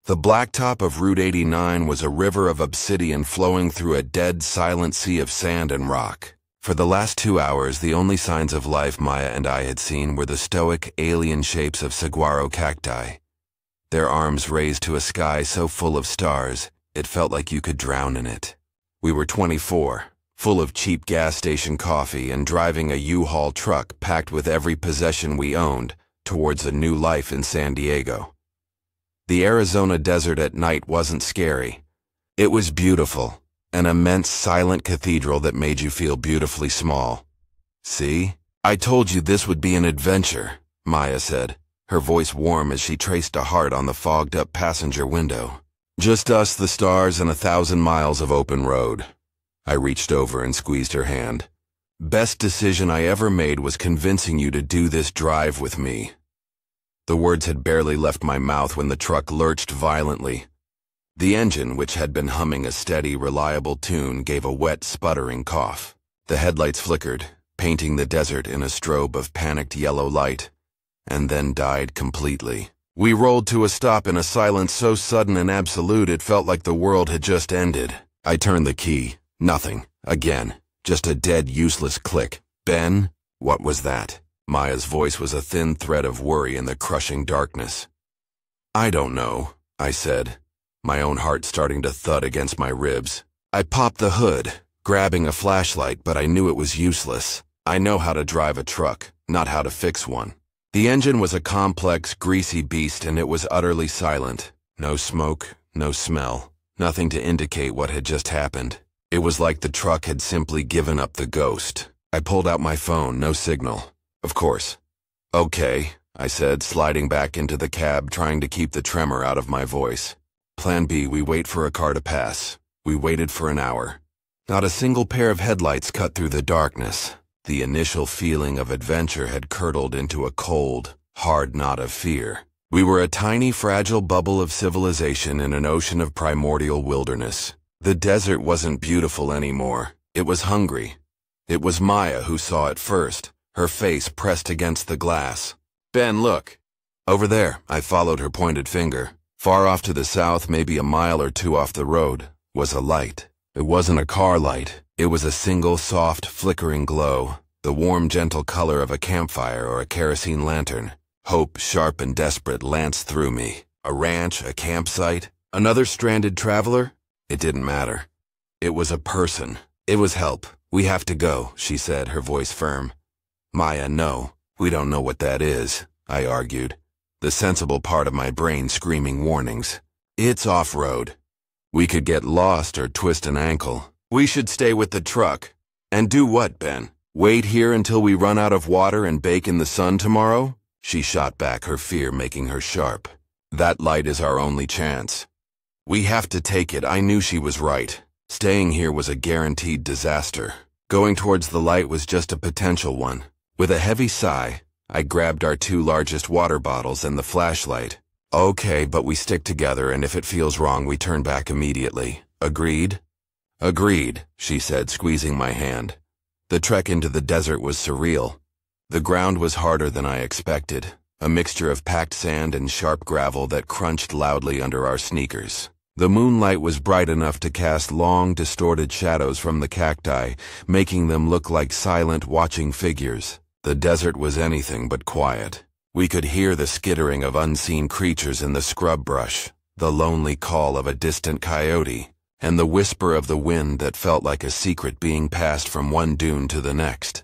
The blacktop of Route 89 was a river of obsidian flowing through a dead, silent sea of sand and rock. For the last 2 hours, the only signs of life Maya and I had seen were the stoic, alien shapes of saguaro cacti. Their arms raised to a sky so full of stars, it felt like you could drown in it. We were 24, full of cheap gas station coffee and driving a U-Haul truck packed with every possession we owned towards a new life in San Diego. The Arizona desert at night wasn't scary. It was beautiful, an immense silent cathedral that made you feel beautifully small. "See? I told you this would be an adventure," Maya said, her voice warm as she traced a heart on the fogged-up passenger window. "Just us, the stars, and 1,000 miles of open road." I reached over and squeezed her hand. "Best decision I ever made was convincing you to do this drive with me." The words had barely left my mouth when the truck lurched violently. The engine, which had been humming a steady, reliable tune, gave a wet, sputtering cough. The headlights flickered, painting the desert in a strobe of panicked yellow light, and then died completely. We rolled to a stop in a silence so sudden and absolute it felt like the world had just ended. I turned the key. Nothing. Again. Just a dead, useless click. "Ben?" "What was that?" Maya's voice was a thin thread of worry in the crushing darkness. "I don't know," I said, my own heart starting to thud against my ribs. I popped the hood, grabbing a flashlight, but I knew it was useless. I know how to drive a truck, not how to fix one. The engine was a complex, greasy beast, and it was utterly silent. No smoke, no smell, nothing to indicate what had just happened. It was like the truck had simply given up the ghost. I pulled out my phone, no signal. "Of course." "Okay," I said, sliding back into the cab, trying to keep the tremor out of my voice. "Plan B, we wait for a car to pass." We waited for an hour. Not a single pair of headlights cut through the darkness. The initial feeling of adventure had curdled into a cold, hard knot of fear. We were a tiny, fragile bubble of civilization in an ocean of primordial wilderness. The desert wasn't beautiful anymore. It was hungry. It was Maya who saw it first, her face pressed against the glass. "Ben, look." "Over there," I followed her pointed finger. Far off to the south, maybe a mile or two off the road, was a light. It wasn't a car light. It was a single, soft, flickering glow, the warm, gentle color of a campfire or a kerosene lantern. Hope, sharp and desperate, lanced through me. A ranch, a campsite, another stranded traveler? It didn't matter. It was a person. It was help. "We have to go," she said, her voice firm. "Maya, no. We don't know what that is," I argued, the sensible part of my brain screaming warnings. "It's off-road. We could get lost or twist an ankle. We should stay with the truck." "And do what, Ben? Wait here until we run out of water and bake in the sun tomorrow?" She shot back, her fear making her sharp. "That light is our only chance. We have to take it." I knew she was right. Staying here was a guaranteed disaster. Going towards the light was just a potential one. With a heavy sigh, I grabbed our 2 largest water bottles and the flashlight. "Okay, but we stick together, and if it feels wrong, we turn back immediately. Agreed?" "Agreed," she said, squeezing my hand. The trek into the desert was surreal. The ground was harder than I expected, a mixture of packed sand and sharp gravel that crunched loudly under our sneakers. The moonlight was bright enough to cast long, distorted shadows from the cacti, making them look like silent, watching figures. The desert was anything but quiet. We could hear the skittering of unseen creatures in the scrub brush, the lonely call of a distant coyote, and the whisper of the wind that felt like a secret being passed from one dune to the next.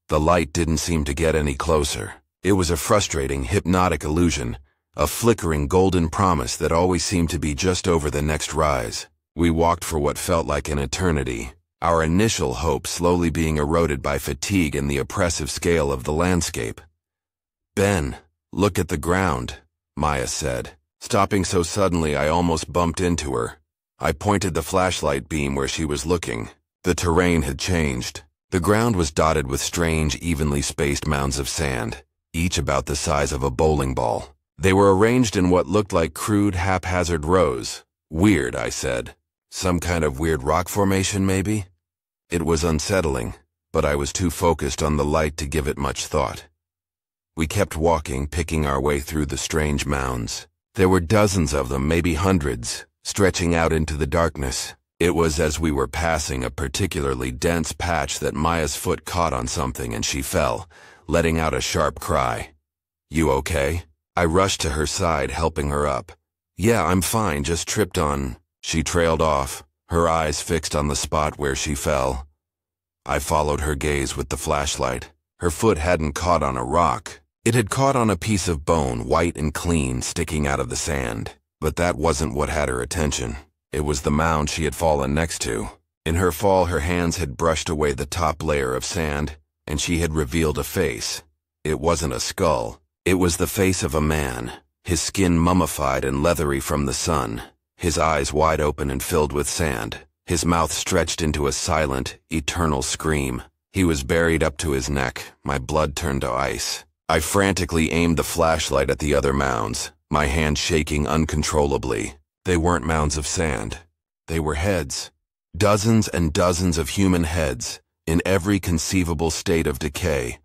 The light didn't seem to get any closer. It was a frustrating, hypnotic illusion, a flickering golden promise that always seemed to be just over the next rise. We walked for what felt like an eternity, our initial hope slowly being eroded by fatigue and the oppressive scale of the landscape. "Ben, look at the ground," Maya said. Stopping so suddenly I almost bumped into her. I pointed the flashlight beam where she was looking. The terrain had changed. The ground was dotted with strange, evenly spaced mounds of sand, each about the size of a bowling ball. They were arranged in what looked like crude, haphazard rows. "Weird," I said. "Some kind of weird rock formation, maybe?" It was unsettling, but I was too focused on the light to give it much thought. We kept walking, picking our way through the strange mounds. There were dozens of them, maybe hundreds, stretching out into the darkness. It was as we were passing a particularly dense patch that Maya's foot caught on something and she fell, letting out a sharp cry. "You okay?" I rushed to her side, helping her up. "Yeah, I'm fine, just tripped on." She trailed off, her eyes fixed on the spot where she fell. I followed her gaze with the flashlight. Her foot hadn't caught on a rock. It had caught on a piece of bone, white and clean, sticking out of the sand. But that wasn't what had her attention. It was the mound she had fallen next to. In her fall, her hands had brushed away the top layer of sand, and she had revealed a face. It wasn't a skull. It was the face of a man, his skin mummified and leathery from the sun, his eyes wide open and filled with sand, his mouth stretched into a silent, eternal scream. He was buried up to his neck. My blood turned to ice. I frantically aimed the flashlight at the other mounds, my hand shaking uncontrollably. They weren't mounds of sand. They were heads. Dozens and dozens of human heads, in every conceivable state of decay,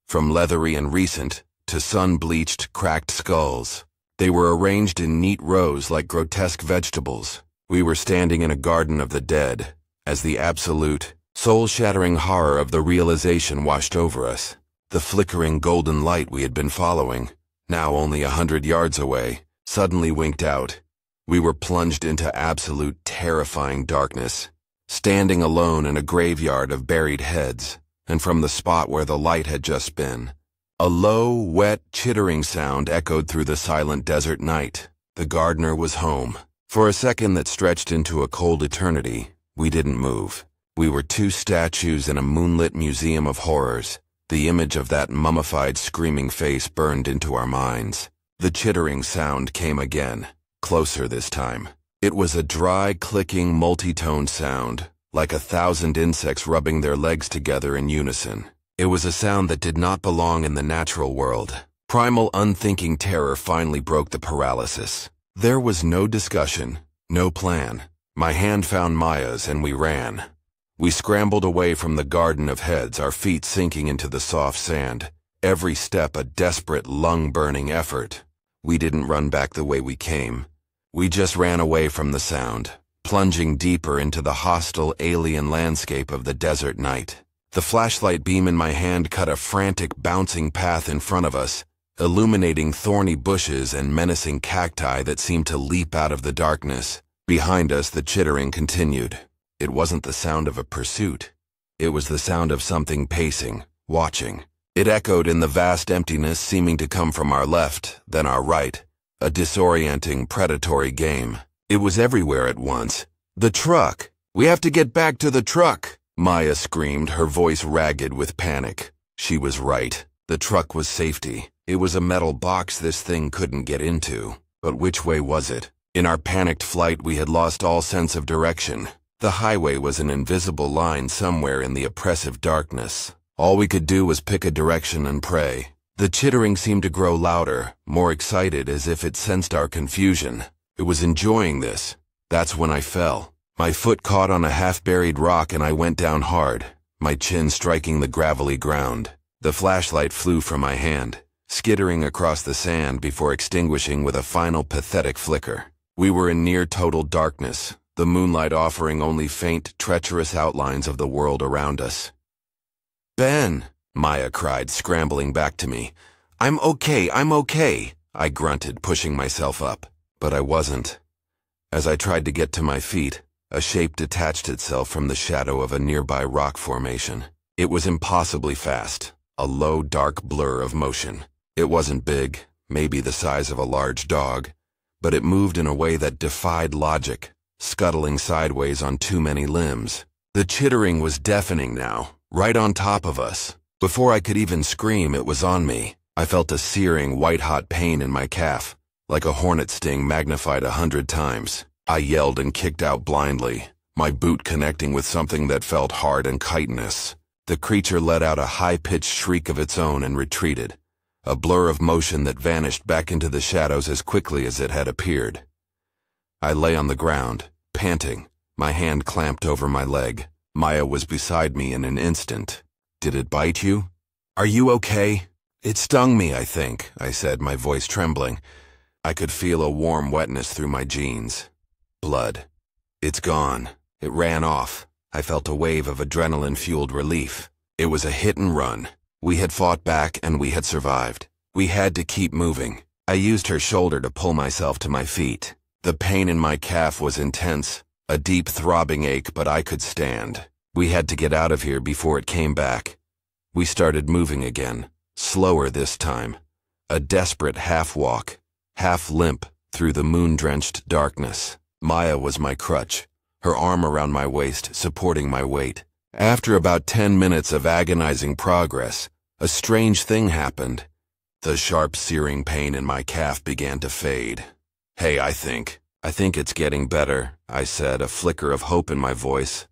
from leathery and recent to sun-bleached, cracked skulls. They were arranged in neat rows like grotesque vegetables. We were standing in a garden of the dead, as the absolute, soul-shattering horror of the realization washed over us. The flickering golden light we had been following, now only 100 yards away, suddenly winked out. We were plunged into absolute, terrifying darkness, standing alone in a graveyard of buried heads, and from the spot where the light had just been, a low, wet, chittering sound echoed through the silent desert night. The gardener was home. For a second that stretched into a cold eternity, we didn't move. We were two statues in a moonlit museum of horrors. The image of that mummified, screaming face burned into our minds. The chittering sound came again, closer this time. It was a dry, clicking, multi-tone sound, like 1,000 insects rubbing their legs together in unison. It was a sound that did not belong in the natural world. Primal, unthinking terror finally broke the paralysis. There was no discussion, no plan. My hand found Maya's and we ran. We scrambled away from the garden of heads, our feet sinking into the soft sand, every step a desperate, lung-burning effort. We didn't run back the way we came. We just ran away from the sound, plunging deeper into the hostile, alien landscape of the desert night. The flashlight beam in my hand cut a frantic, bouncing path in front of us, illuminating thorny bushes and menacing cacti that seemed to leap out of the darkness. Behind us, the chittering continued. It wasn't the sound of a pursuit. It was the sound of something pacing, watching. It echoed in the vast emptiness, seeming to come from our left, then our right, a disorienting, predatory game. It was everywhere at once. "The truck! We have to get back to the truck!" Maya screamed, her voice ragged with panic. She was right. The truck was safety. It was a metal box this thing couldn't get into. But which way was it? In our panicked flight, we had lost all sense of direction. The highway was an invisible line somewhere in the oppressive darkness. All we could do was pick a direction and pray. The chittering seemed to grow louder, more excited, as if it sensed our confusion. It was enjoying this. That's when I fell. My foot caught on a half-buried rock and I went down hard, my chin striking the gravelly ground. The flashlight flew from my hand, skittering across the sand before extinguishing with a final pathetic flicker. We were in near total darkness, the moonlight offering only faint, treacherous outlines of the world around us. "Ben!" Maya cried, scrambling back to me. I'm okay, I grunted, pushing myself up. But I wasn't. As I tried to get to my feet, a shape detached itself from the shadow of a nearby rock formation. It was impossibly fast, a low, dark blur of motion. It wasn't big, maybe the size of a large dog, but it moved in a way that defied logic, scuttling sideways on too many limbs. The chittering was deafening now, right on top of us. Before I could even scream, it was on me. I felt a searing, white-hot pain in my calf, like a hornet sting magnified 100 times. I yelled and kicked out blindly, my boot connecting with something that felt hard and chitinous. The creature let out a high-pitched shriek of its own and retreated, a blur of motion that vanished back into the shadows as quickly as it had appeared. I lay on the ground, panting, my hand clamped over my leg. Maya was beside me in an instant. "Did it bite you?" "Are you okay?" "It stung me, I think," I said, my voice trembling. I could feel a warm wetness through my jeans. Blood. It's gone. It ran off. I felt a wave of adrenaline-fueled relief. It was a hit and run. We had fought back and we had survived. We had to keep moving. I used her shoulder to pull myself to my feet. The pain in my calf was intense, a deep throbbing ache, but I could stand. We had to get out of here before it came back. We started moving again, slower this time. A desperate half-walk, half-limp through the moon-drenched darkness. Maya was my crutch, her arm around my waist, supporting my weight. After about 10 minutes of agonizing progress, a strange thing happened. The sharp, searing pain in my calf began to fade. "Hey, I think it's getting better," I said, a flicker of hope in my voice.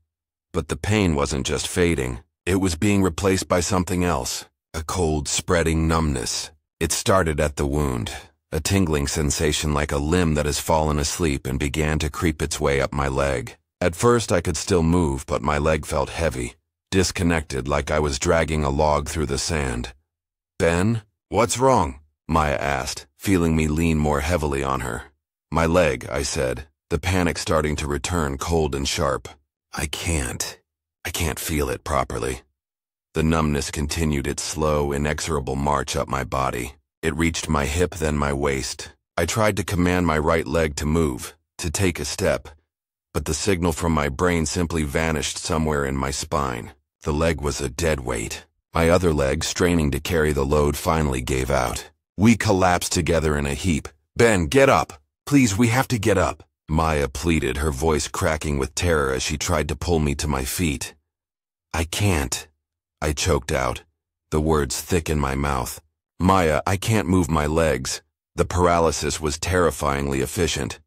But the pain wasn't just fading. It was being replaced by something else, a cold, spreading numbness. It started at the wound, a tingling sensation like a limb that has fallen asleep, and began to creep its way up my leg. At first I could still move, but my leg felt heavy, disconnected, like I was dragging a log through the sand. "Ben, what's wrong?" Maya asked, feeling me lean more heavily on her. "My leg," I said, the panic starting to return, cold and sharp. I can't feel it properly." The numbness continued its slow, inexorable march up my body. It reached my hip, then my waist. I tried to command my right leg to move, to take a step, but the signal from my brain simply vanished somewhere in my spine. The leg was a dead weight. My other leg, straining to carry the load, finally gave out. We collapsed together in a heap. "Ben, get up! Please, we have to get up!" Maya pleaded, her voice cracking with terror as she tried to pull me to my feet. "I can't," I choked out, the words thick in my mouth. "Maya, I can't move my legs." The paralysis was terrifyingly efficient.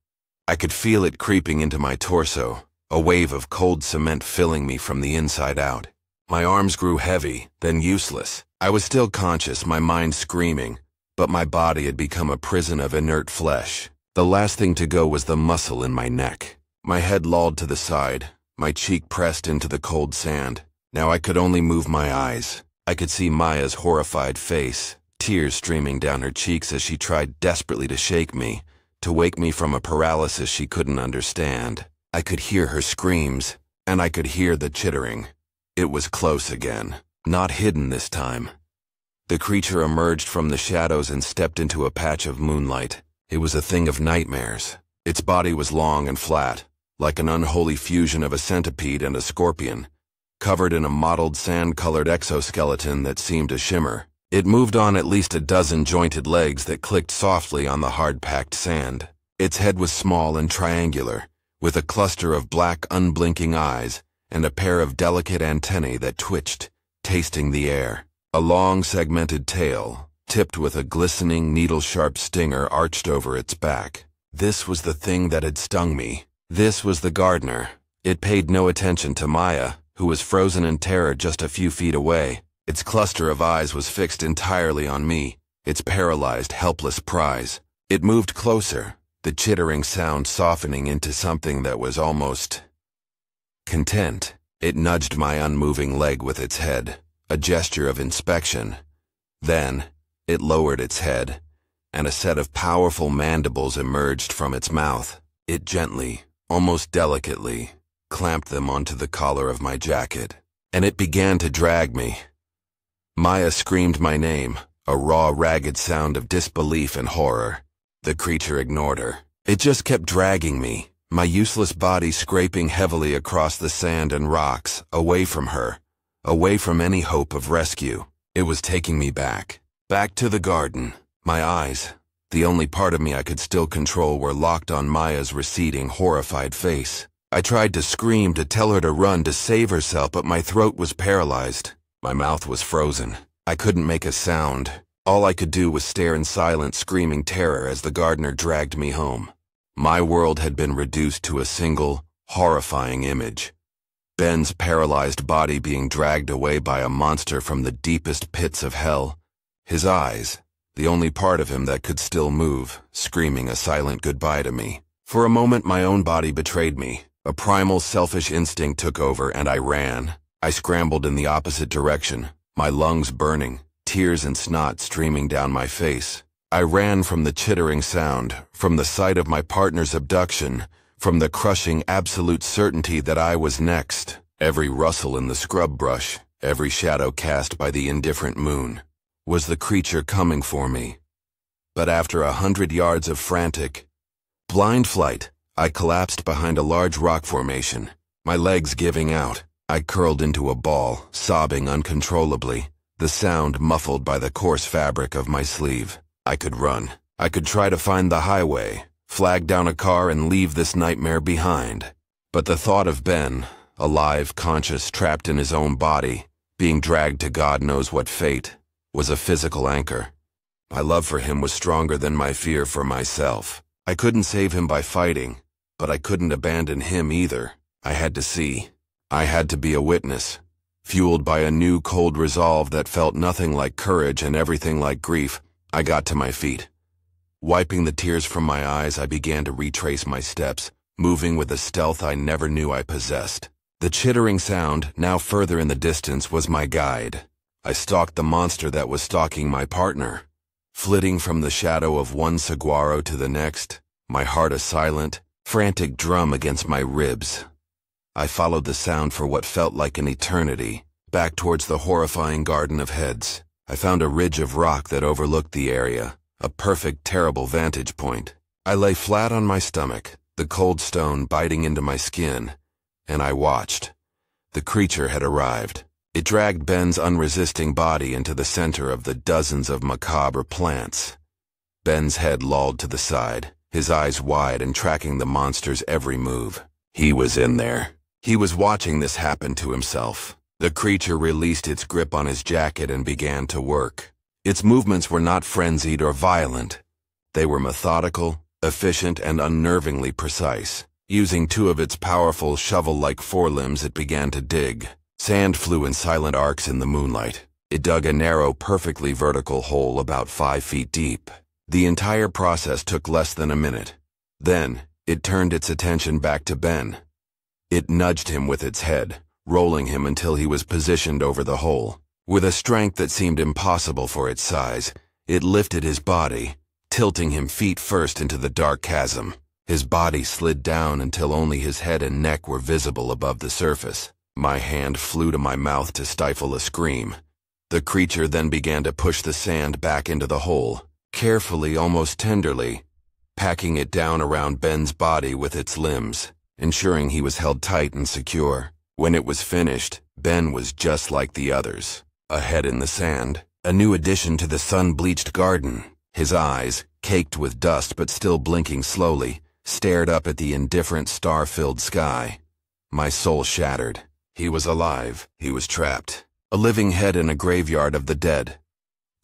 I could feel it creeping into my torso, a wave of cold cement filling me from the inside out. My arms grew heavy, then useless. I was still conscious, my mind screaming, but my body had become a prison of inert flesh. The last thing to go was the muscle in my neck. My head lolled to the side, my cheek pressed into the cold sand. Now I could only move my eyes. I could see Maya's horrified face, tears streaming down her cheeks as she tried desperately to shake me, to wake me from a paralysis she couldn't understand. I could hear her screams, and I could hear the chittering. It was close again, not hidden this time. The creature emerged from the shadows and stepped into a patch of moonlight. It was a thing of nightmares. Its body was long and flat, like an unholy fusion of a centipede and a scorpion, covered in a mottled sand-colored exoskeleton that seemed to shimmer. It moved on at least a dozen jointed legs that clicked softly on the hard-packed sand. Its head was small and triangular, with a cluster of black, unblinking eyes and a pair of delicate antennae that twitched, tasting the air. A long, segmented tail, tipped with a glistening, needle-sharp stinger, arched over its back. This was the thing that had stung me. This was the gardener. It paid no attention to Maya, who was frozen in terror just a few feet away. Its cluster of eyes was fixed entirely on me, its paralyzed, helpless prize. It moved closer, the chittering sound softening into something that was almost content. It nudged my unmoving leg with its head, a gesture of inspection. Then, it lowered its head, and a set of powerful mandibles emerged from its mouth. It gently, almost delicately, clamped them onto the collar of my jacket, and it began to drag me. Maya screamed my name, a raw, ragged sound of disbelief and horror. The creature ignored her. It just kept dragging me, my useless body scraping heavily across the sand and rocks, away from her, away from any hope of rescue. It was taking me back to the garden. My eyes, the only part of me I could still control, were locked on Maya's receding, horrified face. I tried to scream, to tell her to run, to save herself, but my throat was paralyzed. My mouth was frozen. I couldn't make a sound. All I could do was stare in silent, screaming terror as the gardener dragged me home. My world had been reduced to a single, horrifying image. Ben's paralyzed body being dragged away by a monster from the deepest pits of hell. His eyes, the only part of him that could still move, screaming a silent goodbye to me. For a moment my own body betrayed me. A primal, selfish instinct took over, and I ran. I scrambled in the opposite direction, my lungs burning, tears and snot streaming down my face. I ran from the chittering sound, from the sight of my partner's abduction, from the crushing absolute certainty that I was next. Every rustle in the scrub brush, every shadow cast by the indifferent moon, was the creature coming for me. But after 100 yards of frantic, blind flight, I collapsed behind a large rock formation, my legs giving out. I curled into a ball, sobbing uncontrollably, the sound muffled by the coarse fabric of my sleeve. I could run. I could try to find the highway, flag down a car and leave this nightmare behind. But the thought of Ben, alive, conscious, trapped in his own body, being dragged to God knows what fate, was a physical anchor. My love for him was stronger than my fear for myself. I couldn't save him by fighting, but I couldn't abandon him either. I had to see. I had to be a witness. Fueled by a new cold resolve that felt nothing like courage and everything like grief, I got to my feet. Wiping the tears from my eyes, I began to retrace my steps, moving with a stealth I never knew I possessed. The chittering sound, now further in the distance, was my guide. I stalked the monster that was stalking my partner. Flitting from the shadow of one saguaro to the next, my heart a silent, frantic drum against my ribs. I followed the sound for what felt like an eternity, back towards the horrifying garden of heads. I found a ridge of rock that overlooked the area, a perfect, terrible vantage point. I lay flat on my stomach, the cold stone biting into my skin, and I watched. The creature had arrived. It dragged Ben's unresisting body into the center of the dozens of macabre plants. Ben's head lolled to the side, his eyes wide and tracking the monster's every move. He was in there. He was watching this happen to himself. The creature released its grip on his jacket and began to work. Its movements were not frenzied or violent. They were methodical, efficient, and unnervingly precise. Using two of its powerful shovel-like forelimbs, it began to dig. Sand flew in silent arcs in the moonlight. It dug a narrow, perfectly vertical hole about 5 feet deep. The entire process took less than a minute. Then, it turned its attention back to Ben. It nudged him with its head, rolling him until he was positioned over the hole. With a strength that seemed impossible for its size, it lifted his body, tilting him feet first into the dark chasm. His body slid down until only his head and neck were visible above the surface. My hand flew to my mouth to stifle a scream. The creature then began to push the sand back into the hole, carefully, almost tenderly, packing it down around Ben's body with its limbs, ensuring he was held tight and secure. When it was finished, Ben was just like the others, a head in the sand, a new addition to the Sun-Bleached Garden. His eyes, caked with dust but still blinking slowly, stared up at the indifferent star-filled sky. My soul shattered. He was alive. He was trapped. A living head in a graveyard of the dead.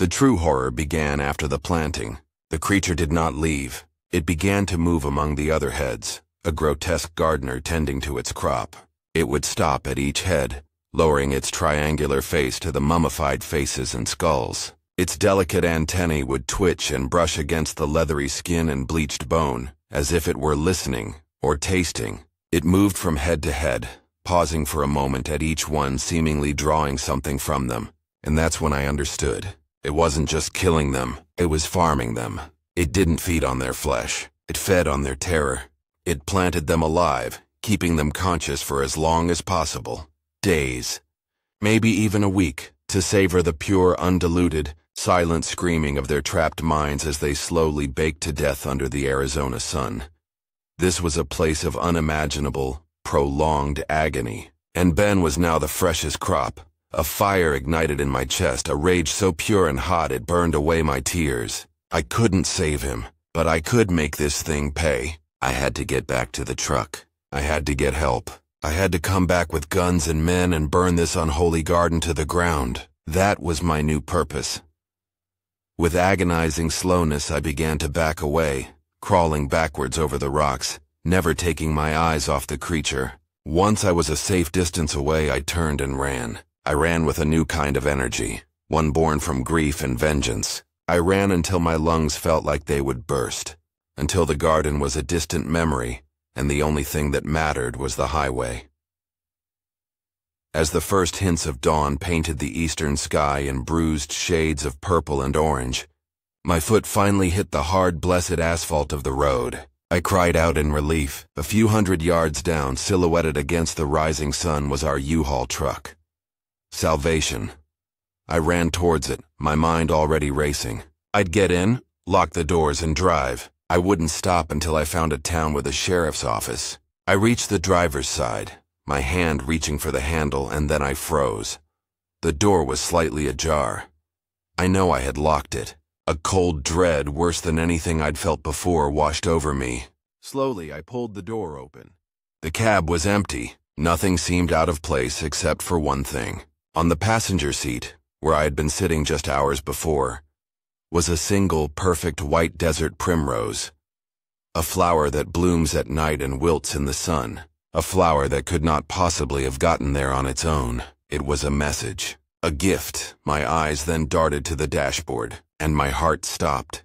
The true horror began after the planting. The creature did not leave. It began to move among the other heads, a grotesque gardener tending to its crop. It would stop at each head, lowering its triangular face to the mummified faces and skulls. Its delicate antennae would twitch and brush against the leathery skin and bleached bone, as if it were listening or tasting. It moved from head to head, pausing for a moment at each one, seemingly drawing something from them. And that's when I understood. It wasn't just killing them, it was farming them. It didn't feed on their flesh. It fed on their terror. It planted them alive, keeping them conscious for as long as possible. Days, maybe even a week, to savor the pure, undiluted, silent screaming of their trapped minds as they slowly baked to death under the Arizona sun. This was a place of unimaginable, prolonged agony. And Ben was now the freshest crop. A fire ignited in my chest, a rage so pure and hot it burned away my tears. I couldn't save him, but I could make this thing pay. I had to get back to the truck. I had to get help. I had to come back with guns and men and burn this unholy garden to the ground. That was my new purpose. With agonizing slowness, I began to back away, crawling backwards over the rocks, never taking my eyes off the creature. Once I was a safe distance away, I turned and ran. I ran with a new kind of energy, one born from grief and vengeance. I ran until my lungs felt like they would burst, until the garden was a distant memory, and the only thing that mattered was the highway. As the first hints of dawn painted the eastern sky in bruised shades of purple and orange, My foot finally hit the hard, blessed asphalt of the road. I cried out in relief. A few hundred yards down, silhouetted against the rising sun, was our U-Haul truck. Salvation. I ran towards it, my mind already racing. I'd get in, lock the doors, and drive. I wouldn't stop until I found a town with a sheriff's office. I reached the driver's side, my hand reaching for the handle, and then I froze. The door was slightly ajar. I know I had locked it. A cold dread, worse than anything I'd felt before, washed over me. Slowly, I pulled the door open. The cab was empty. Nothing seemed out of place except for one thing. On the passenger seat, where I had been sitting just hours before, was a single, perfect white desert primrose. A flower that blooms at night and wilts in the sun. A flower that could not possibly have gotten there on its own. It was a message. A gift. My eyes then darted to the dashboard, and my heart stopped.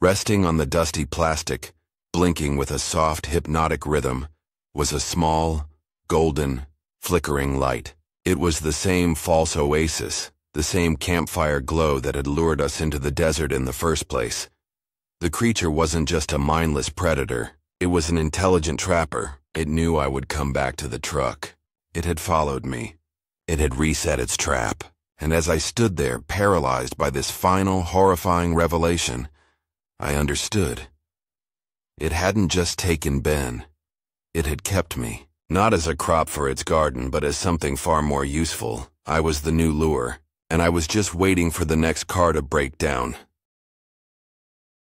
Resting on the dusty plastic, blinking with a soft, hypnotic rhythm, was a small, golden, flickering light. It was the same false oasis, the same campfire glow that had lured us into the desert in the first place. The creature wasn't just a mindless predator. It was an intelligent trapper. It knew I would come back to the truck. It had followed me. It had reset its trap. And as I stood there, paralyzed by this final, horrifying revelation, I understood. It hadn't just taken Ben. It had kept me. Not as a crop for its garden, but as something far more useful. I was the new lure, and I was just waiting for the next car to break down,